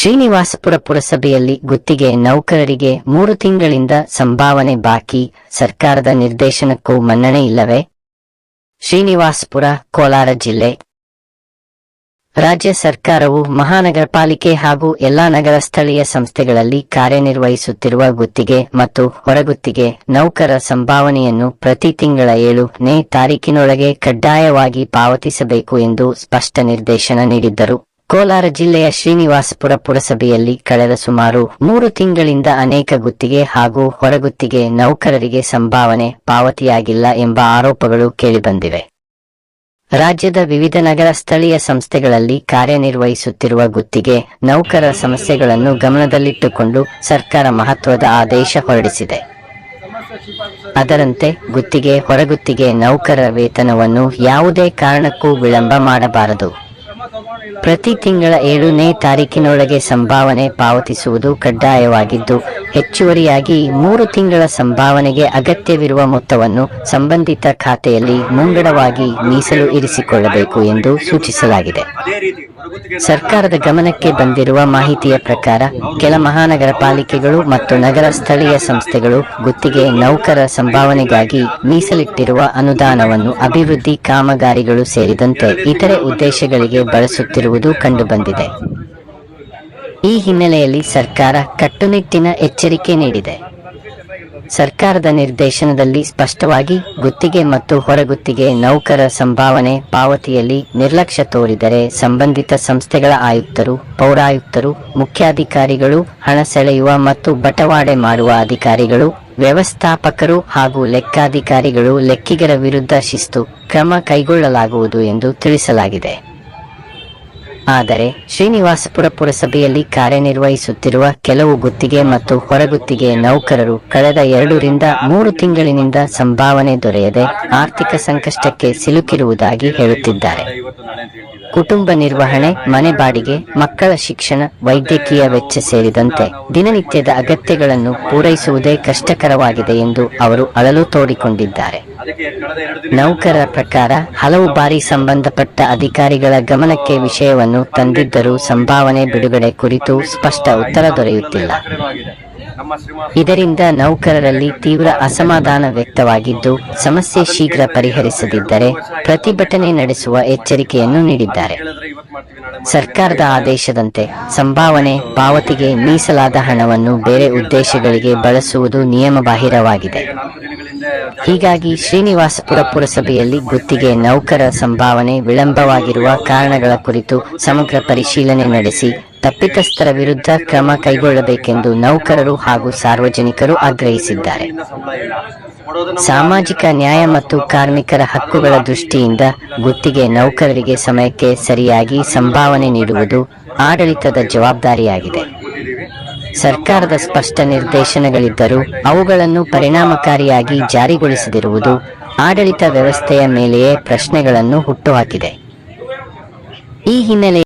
ಶ್ರೀನಿವಾಸಪುರ ಪುರಸಭೆಯಲ್ಲಿ ಗುತ್ತಿಗೆ ನೌಕರರಿಗೆ 3 ತಿಂಗಳಿಂದ ಸಂಭಾವನೆ ಬಾಕಿ, ಸರ್ಕಾರದ ನಿರ್ದೇಶನಕ್ಕೂ ಮನ್ನಣೆ ಇಲ್ಲವೇ? ಶ್ರೀನಿವಾಸಪುರ, ಕೋಲಾರ ಜಿಲ್ಲೆ. ರಾಜ್ಯ ಸರ್ಕಾರವು ಮಹಾನಗರ ಪಾಲಿಕೆ ಹಾಗೂ ಎಲ್ಲಾ ನಗರ ಸ್ಥಳೀಯ ಸಂಸ್ಥೆಗಳಲ್ಲಿ ಕಾರ್ಯನಿರ್ವಹಿಸುತ್ತಿರುವ ಗುತ್ತಿಗೆ ಮತ್ತು ಹೊರಗುತ್ತಿಗೆ ನೌಕರ ಸಂಭಾವನೆಯನ್ನು ಪ್ರತಿ ತಿಂಗಳ 7ನೇ ತಾರೀಕಿನೊಳಗೆ ಕಡ್ಡಾಯವಾಗಿ ಪಾವತಿಸಬೇಕು ಎಂದು ಸ್ಪಷ್ಟ ನಿರ್ದೇಶನ ನೀಡಿದ್ದರು. ಕೋಲಾರ ಜಿಲ್ಲೆಯ ಶ್ರೀನಿವಾಸಪುರ ಪುರಸಭೆಯಲ್ಲಿ ಕಳೆದ ಸುಮಾರು 3 ತಿಂಗಳಿಂದ ಅನೇಕ ಗುತ್ತಿಗೆ ಹಾಗೂ ಹೊರಗುತ್ತಿಗೆ ನೌಕರರಿಗೆ ಸಂಭಾವನೆ ಪಾವತಿಯಾಗಿಲ್ಲ ಎಂಬ ಆರೋಪಗಳು ಕೇಳಿಬಂದಿವೆ. ರಾಜ್ಯದ ವಿವಿಧ ನಗರ ಸ್ಥಳೀಯ ಸಂಸ್ಥೆಗಳಲ್ಲಿ ಕಾರ್ಯನಿರ್ವಹಿಸುತ್ತಿರುವ ಗುತ್ತಿಗೆ ನೌಕರರ ಸಮಸ್ಯೆಗಳನ್ನು ಗಮನದಲ್ಲಿಟ್ಟುಕೊಂಡು ಸರ್ಕಾರ ಮಹತ್ವದ ಆದೇಶ ಹೊರಡಿಸಿದೆ. ಅದರಂತೆ ಗುತ್ತಿಗೆ ಹೊರಗುತ್ತಿಗೆ ನೌಕರರ ವೇತನವನ್ನು ಯಾವುದೇ ಕಾರಣಕ್ಕೂ ವಿಳಂಬ ಮಾಡಬಾರದು. ಪ್ರತಿ ತಿಂಗಳ 7ನೇ ತಾರೀಕಿನೊಳಗೆ ಸಂಭಾವನೆ ಪಾವತಿಸುವುದು ಕಡ್ಡಾಯವಾಗಿದ್ದು, ಹೆಚ್ಚುವರಿಯಾಗಿ 3 ತಿಂಗಳ ಸಂಭಾವನೆಗೆ ಅಗತ್ಯವಿರುವ ಮೊತ್ತವನ್ನು ಸಂಬಂಧಿತ ಖಾತೆಯಲ್ಲಿ ಮುಂಗಡವಾಗಿ ಮೀಸಲು ಇರಿಸಿಕೊಳ್ಳಬೇಕು ಎಂದು ಸೂಚಿಸಲಾಗಿದೆ. ಸರ್ಕಾರದ ಗಮನಕ್ಕೆ ಬಂದಿರುವ ಮಾಹಿತಿಯ ಪ್ರಕಾರ ಕೆಲ ಮಹಾನಗರ ಪಾಲಿಕೆಗಳು ಮತ್ತು ನಗರ ಸ್ಥಳೀಯ ಸಂಸ್ಥೆಗಳು ಗುತ್ತಿಗೆ ನೌಕರರ ಸಂಭಾವನೆಗಾಗಿ ಮೀಸಲಿಟ್ಟಿರುವ ಅನುದಾನವನ್ನು ಅಭಿವೃದ್ಧಿ ಕಾಮಗಾರಿಗಳು ಸೇರಿದಂತೆ ಇತರೆ ಉದ್ದೇಶಗಳಿಗೆ ಬಳಸುತ್ತಿರುವುದು ಕಂಡುಬಂದಿದೆ. ಈ ಹಿನ್ನೆಲೆಯಲ್ಲಿ ಸರ್ಕಾರ ಕಟ್ಟುನಿಟ್ಟಿನ ಎಚ್ಚರಿಕೆ ನೀಡಿದೆ. ಸರ್ಕಾರದ ನಿರ್ದೇಶನದಲ್ಲಿ ಸ್ಪಷ್ಟವಾಗಿ ಗುತ್ತಿಗೆ ಮತ್ತು ಹೊರಗುತ್ತಿಗೆ ನೌಕರರ ಸಂಭಾವನೆ ಪಾವತಿಯಲ್ಲಿ ನಿರ್ಲಕ್ಷ್ಯ ತೋರಿದರೆ ಸಂಬಂಧಿತ ಸಂಸ್ಥೆಗಳ ಆಯುಕ್ತರು, ಪೌರಾಯುಕ್ತರು, ಮುಖ್ಯಾಧಿಕಾರಿಗಳು, ಹಣ ಸೆಳೆಯುವ ಮತ್ತು ಬಟವಾಡೆ ಮಾಡುವ ಅಧಿಕಾರಿಗಳು, ವ್ಯವಸ್ಥಾಪಕರು ಹಾಗೂ ಲೆಕ್ಕಾಧಿಕಾರಿಗಳು ಲೆಕ್ಕಿಗರ ವಿರುದ್ಧ ಶಿಸ್ತು ಕ್ರಮ ಕೈಗೊಳ್ಳಲಾಗುವುದು ಎಂದು ತಿಳಿಸಲಾಗಿದೆ. ಆದರೆ ಶ್ರೀನಿವಾಸಪುರ ಪುರಸಭೆಯಲ್ಲಿ ಕಾರ್ಯನಿರ್ವಹಿಸುತ್ತಿರುವ ಕೆಲವು ಗುತ್ತಿಗೆ ಮತ್ತು ಹೊರಗುತ್ತಿಗೆ ನೌಕರರು ಕಳೆದ 2 ರಿಂದ 3 ತಿಂಗಳಿನಿಂದ ಸಂಭಾವನೆ ದೊರೆಯದೆ ಆರ್ಥಿಕ ಸಂಕಷ್ಟಕ್ಕೆ ಸಿಲುಕಿರುವುದಾಗಿ ಹೇಳುತ್ತಿದ್ದಾರೆ. ಕುಟುಂಬ ನಿರ್ವಹಣೆ, ಮನೆ ಬಾಡಿಗೆ, ಮಕ್ಕಳ ಶಿಕ್ಷಣ, ವೈದ್ಯಕೀಯ ವೆಚ್ಚ ಸೇರಿದಂತೆ ದಿನನಿತ್ಯದ ಅಗತ್ಯಗಳನ್ನು ಪೂರೈಸುವುದೇ ಕಷ್ಟಕರವಾಗಿದೆ ಎಂದು ಅವರು ಅಳಲು ತೋಡಿಕೊಂಡಿದ್ದಾರೆ. ನೌಕರರ ಪ್ರಕಾರ ಹಲವು ಬಾರಿ ಸಂಬಂಧಪಟ್ಟ ಅಧಿಕಾರಿಗಳ ಗಮನಕ್ಕೆ ವಿಷಯವನ್ನು ತಂದಿದ್ದರೂ ಸಂಭಾವನೆ ಬಿಡುಗಡೆ ಕುರಿತು ಸ್ಪಷ್ಟ ಉತ್ತರ ದೊರೆಯುತ್ತಿಲ್ಲ. ಇದರಿಂದ ನೌಕರರಲ್ಲಿ ತೀವ್ರ ಅಸಮಾಧಾನ ವ್ಯಕ್ತವಾಗಿದ್ದು, ಸಮಸ್ಯೆ ಶೀಘ್ರ ಪರಿಹರಿಸದಿದ್ದರೆ ಪ್ರತಿಭಟನೆ ನಡೆಸುವ ಎಚ್ಚರಿಕೆಯನ್ನು ನೀಡಿದ್ದಾರೆ. ಸರ್ಕಾರದ ಆದೇಶದಂತೆ ಸಂಭಾವನೆ ಪಾವತಿಗೆ ಮೀಸಲಾದ ಹಣವನ್ನು ಬೇರೆ ಉದ್ದೇಶಗಳಿಗೆ ಬಳಸುವುದು ನಿಯಮಬಾಹಿರವಾಗಿದೆ. ಹೀಗಾಗಿ ಶ್ರೀನಿವಾಸಪುರ ಪುರಸಭೆಯಲ್ಲಿ ಗುತ್ತಿಗೆ ನೌಕರರ ಸಂಭಾವನೆ ವಿಳಂಬವಾಗಿರುವ ಕಾರಣಗಳ ಕುರಿತು ಸಮಗ್ರ ಪರಿಶೀಲನೆ ನಡೆಸಿ ತಪ್ಪಿತಸ್ಥರ ವಿರುದ್ಧ ಕ್ರಮ ಕೈಗೊಳ್ಳಬೇಕೆಂದು ನೌಕರರು ಹಾಗೂ ಸಾರ್ವಜನಿಕರು ಆಗ್ರಹಿಸಿದ್ದಾರೆ. ಸಾಮಾಜಿಕ ನ್ಯಾಯ ಮತ್ತು ಕಾರ್ಮಿಕರ ಹಕ್ಕುಗಳ ದೃಷ್ಟಿಯಿಂದ ಗುತ್ತಿಗೆ ನೌಕರರಿಗೆ ಸಮಯಕ್ಕೆ ಸರಿಯಾಗಿ ಸಂಭಾವನೆ ನೀಡುವುದು ಆಡಳಿತದ ಜವಾಬ್ದಾರಿಯಾಗಿದೆ. ಸರ್ಕಾರದ ಸ್ಪಷ್ಟ ನಿರ್ದೇಶನಗಳಿದ್ದರೂ ಅವುಗಳನ್ನು ಪರಿಣಾಮಕಾರಿಯಾಗಿ ಜಾರಿಗೊಳಿಸದಿರುವುದು ಆಡಳಿತ ವ್ಯವಸ್ಥೆಯ ಮೇಲೆಯೇ ಪ್ರಶ್ನೆಗಳನ್ನು ಹುಟ್ಟುಹಾಕಿದೆ. ಈ ಹಿನ್ನೆಲೆ